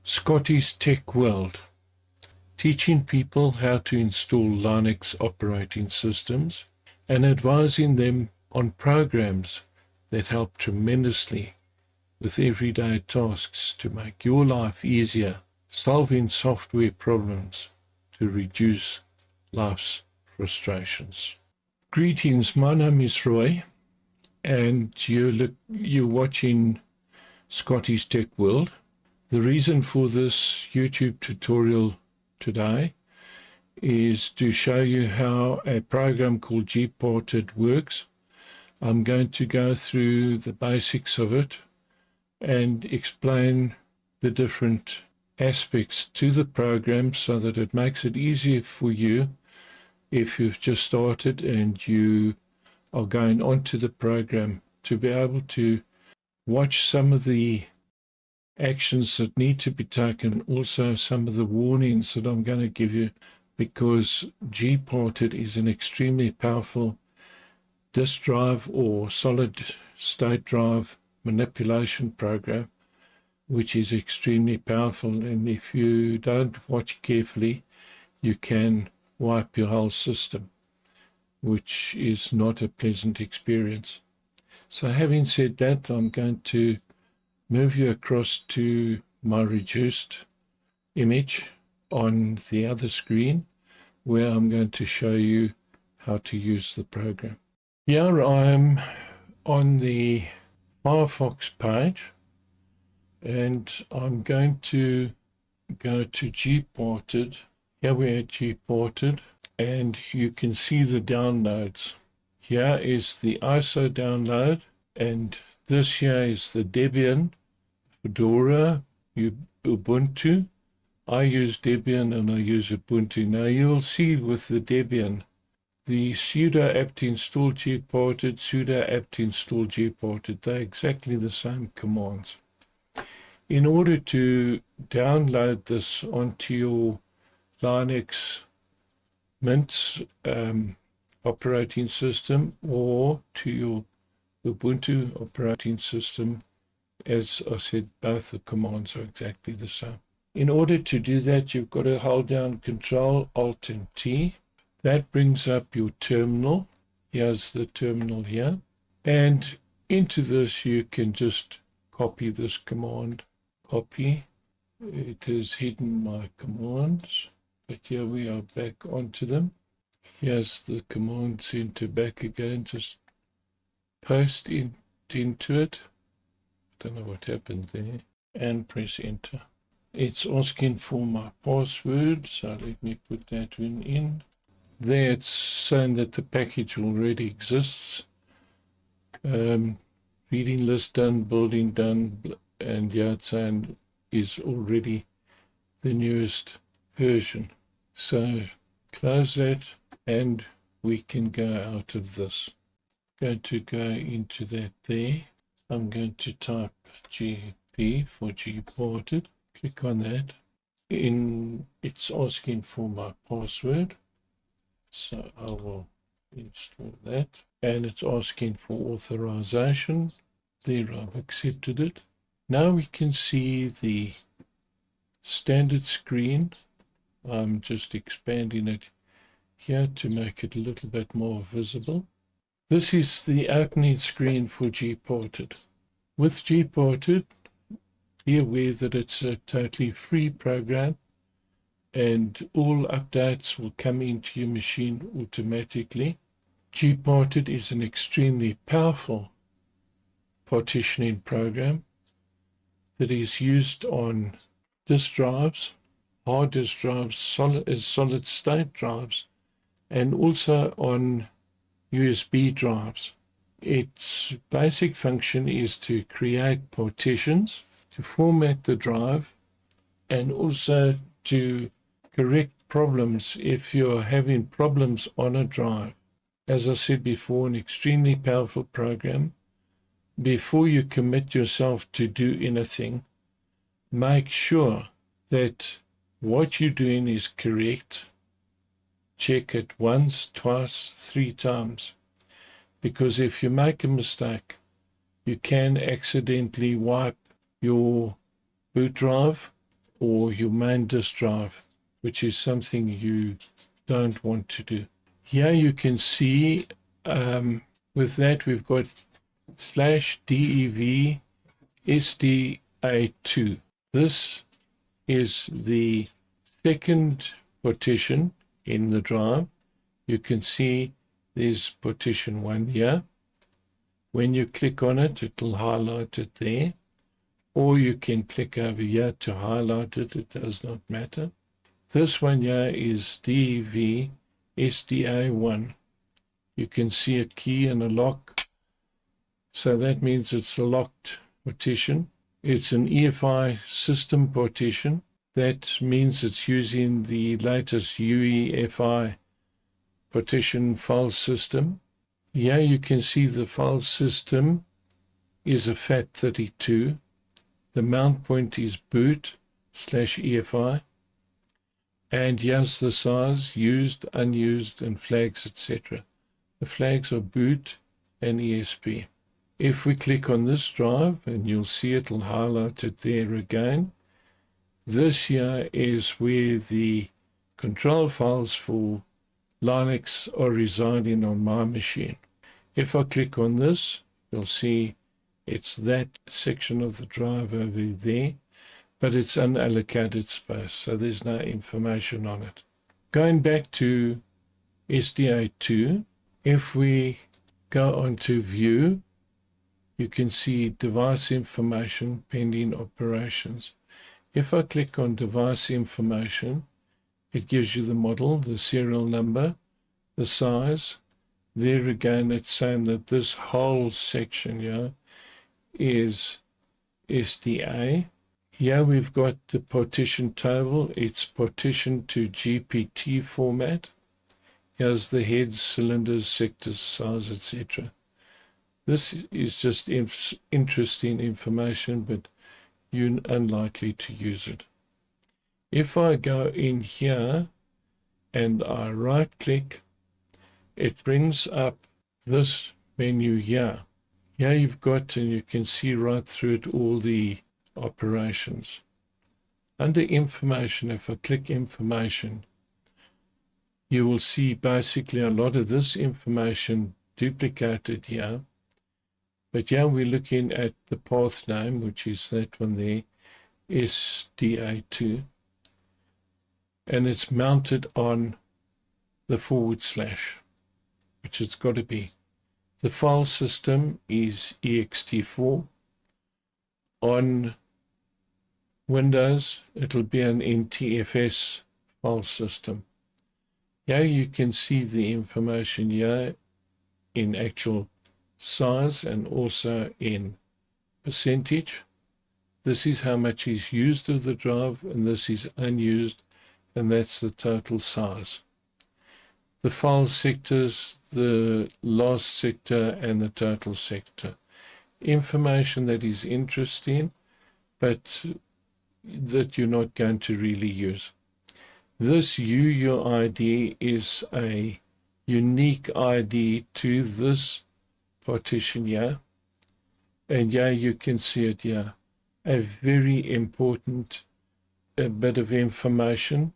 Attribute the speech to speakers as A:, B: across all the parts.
A: Scottys Teck World, teaching people how to install Linux operating systems and advising them on programs that help tremendously with everyday tasks to make your life easier, solving software problems to reduce life's frustrations. Greetings, my name is Roy, and you're watching Scottys Teck World. The reason for this YouTube tutorial today is to show you how a program called Gparted works. I'm going to go through the basics of it and explain the different aspects to the program so that it makes it easier for you if you've just started and you are going on to the program to be able to watch some of the actions that need to be taken, also some of the warnings that I'm going to give you, because Gparted is an extremely powerful disk drive or solid state drive manipulation program, which is extremely powerful, and if you don't watch carefully, you can wipe your whole system, which is not a pleasant experience. So having said that, I'm going to move you across to my reduced image on the other screen, where I'm going to show you how to use the program. Here I am on the Firefox page, and I'm going to go to Gparted. Here we're at Gparted, and you can see the downloads. Here is the ISO download, and this here is the Debian, Fedora, Ubuntu. I use Debian and I use Ubuntu. Now you'll see with the Debian, the sudo apt install Gparted, sudo apt install Gparted, they're exactly the same commands. In order to download this onto your Linux Mint operating system or to your Ubuntu operating system, as I said, both the commands are exactly the same. In order to do that, you've got to hold down Control, Alt, and T. That brings up your terminal. Here's the terminal here. And into this, you can just copy this command. Copy. It has hidden my commands, but here we are back onto them. Here's the command center back again. Just paste into it. Don't know what happened there. And press enter. It's asking for my password, so let me put that one in. There it's saying that the package already exists. Reading list done, building done, and yeah, it's saying is already the newest version. So close that and we can go out of this. Going to go into that there. I'm going to type GP for Gparted. Click on that. It's asking for my password. So I will install that. And it's asking for authorization. There, I've accepted it. Now we can see the standard screen. I'm just expanding it here to make it a little bit more visible. This is the opening screen for Gparted. With Gparted, be aware that it's a totally free program and all updates will come into your machine automatically. Gparted is an extremely powerful partitioning program that is used on disk drives, hard disk drives, solid state drives, and also on USB drives. Its basic function is to create partitions, to format the drive, and also to correct problems if you're having problems on a drive. As I said before, an extremely powerful program. Before you commit yourself to do anything, make sure that what you're doing is correct. Check it once, twice, 3 times. Because if you make a mistake, you can accidentally wipe your boot drive or your main disk drive, which is something you don't want to do. Here you can see with that we've got /dev SDA2. This is the second partition in the drive. You can see there's partition 1 here. When you click on it, it'll highlight it there. Or you can click over here to highlight it. It does not matter. This one here is DEV SDA1. You can see a key and a lock. So that means it's a locked partition. It's an EFI system partition. That means it's using the latest UEFI partition file system. Here you can see the file system is a FAT32. The mount point is boot/EFI. And here's the size, used, unused, and flags, etc. The flags are boot and ESP. If we click on this drive, and you'll see it'll highlight it there again, this here is where the control files for Linux are residing on my machine. If I click on this, you'll see it's that section of the drive over there, but it's unallocated space, so there's no information on it. Going back to SDA2, if we go on to View, you can see device information pending operations. If I click on device information, it gives you the model, the serial number, the size. There again, it's saying that this whole section here is SDA. Here we've got the partition table. It's partitioned to GPT format. Here's the heads, cylinders, sectors, size, etc. This is just interesting information, but you're unlikely to use it. If I go in here and I right-click, it brings up this menu here. Here you've got, and you can see right through it, all the operations. Under information, if I click information, you will see basically a lot of this information duplicated here. But here we're looking at the path name, which is that one there, SDA2. And it's mounted on the /, which it's got to be. The file system is ext4. On Windows, it'll be an NTFS file system. Here you can see the information here in actual size and also in percentage. This is how much is used of the drive, and this is unused, and that's the total size. The file sectors, the last sector, and the total sector. Information that is interesting, but that you're not going to really use. This UUID is a unique ID to this partition here, and here you can see it here. A very important bit of information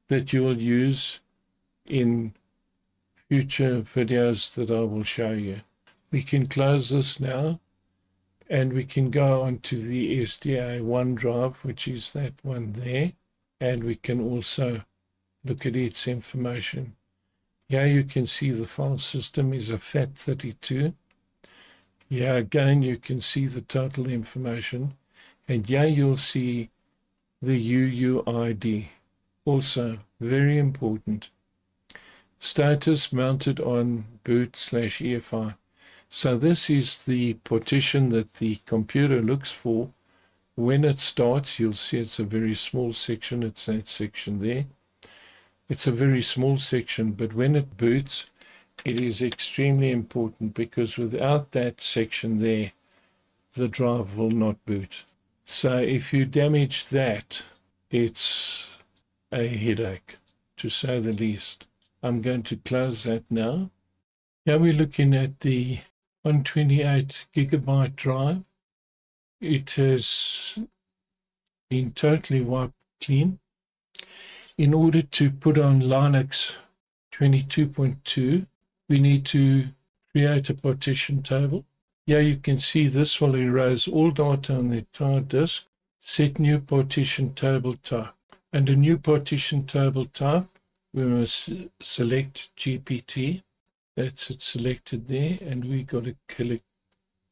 A: that you'll use in future videos that I will show you. We can close this now, and we can go on to the SDA1 drive, which is that one there, and we can also look at its information. Here you can see the file system is a FAT32. Here again you can see the total information, and here you'll see the UUID, also very important. Status mounted on boot/EFI. So this is the partition that the computer looks for. When it starts, you'll see it's a very small section. It's that section there. It's a very small section, but when it boots, it is extremely important, because without that section there, the drive will not boot. So if you damage that, it's a headache, to say the least. I'm going to close that now. Here we're looking at the 128 gigabyte drive. It has been totally wiped clean. In order to put on Linux 22.2, we need to create a partition table. Here you can see this will erase all data on the entire disk. Set new partition table type. Under new partition table type, we must select GPT. That's it selected there, and we got to click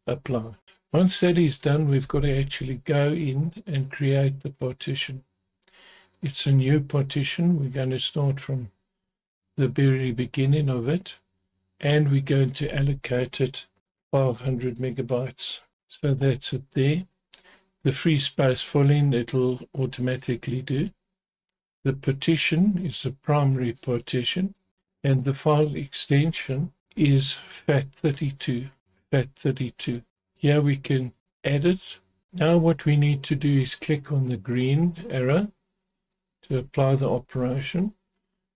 A: apply. Once that is done, we've got to actually go in and create the partition. It's a new partition. We're going to start from the very beginning of it, and we're going to allocate it 500 megabytes. So that's it there. The free space filling, it'll automatically do. The partition is a primary partition, and the file extension is FAT32. FAT32. Here we can add it. Now what we need to do is click on the green arrow to apply the operation.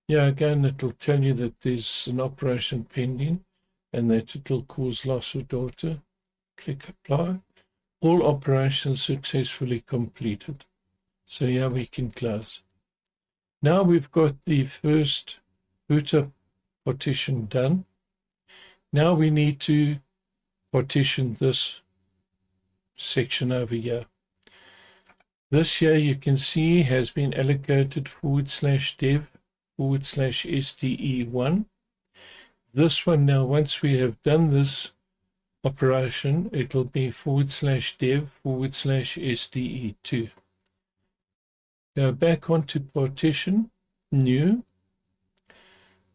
A: Yeah, again, it'll tell you that there's an operation pending and that it'll cause loss of data. Click apply. All operations successfully completed. So yeah, we can close. Now we've got the first booter partition done. Now we need to partition this section over here. This here you can see has been allocated /dev/SDE1. This one now, once we have done this operation, it'll be /dev/SDE2. Go back onto partition, new.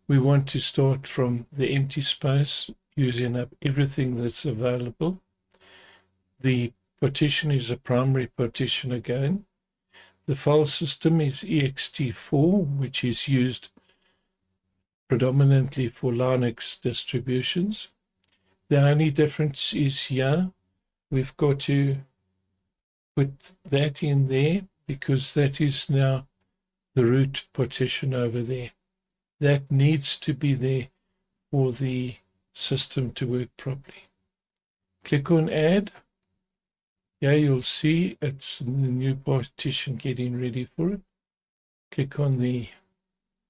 A: We want to start from the empty space, using up everything that's available. The partition is a primary partition again. The file system is ext4, which is used predominantly for Linux distributions. The only difference is here, we've got to put that in there because that is now the root partition over there. That needs to be there for the system to work properly. Click on add. Yeah, you'll see it's the new partition getting ready for it. Click on the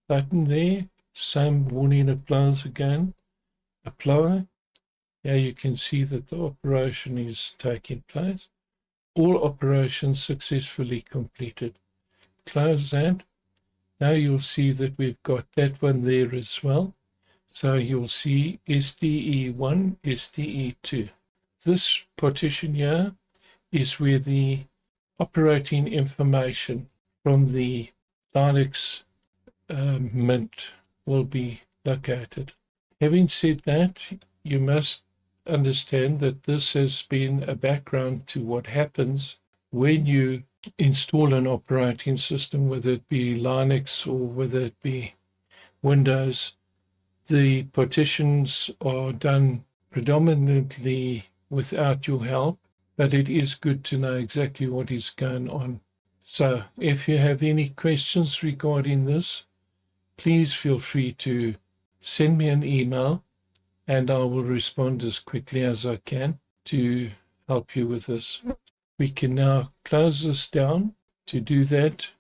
A: button there. Same warning applies again. Apply. Yeah, you can see that the operation is taking place. All operations successfully completed. Close that. Now you'll see that we've got that one there as well. So you'll see SDE1, SDE2. This partition here is where the operating information from the Linux Mint will be located. Having said that, you must understand that this has been a background to what happens when you install an operating system, whether it be Linux or whether it be Windows. The partitions are done predominantly without your help, but it is good to know exactly what is going on. So if you have any questions regarding this, please feel free to send me an email and I will respond as quickly as I can to help you with this. We can now close this down. To do that,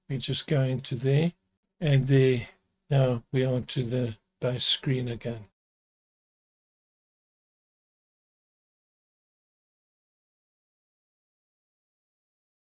A: we just go into there, and there, now we're onto the base screen again.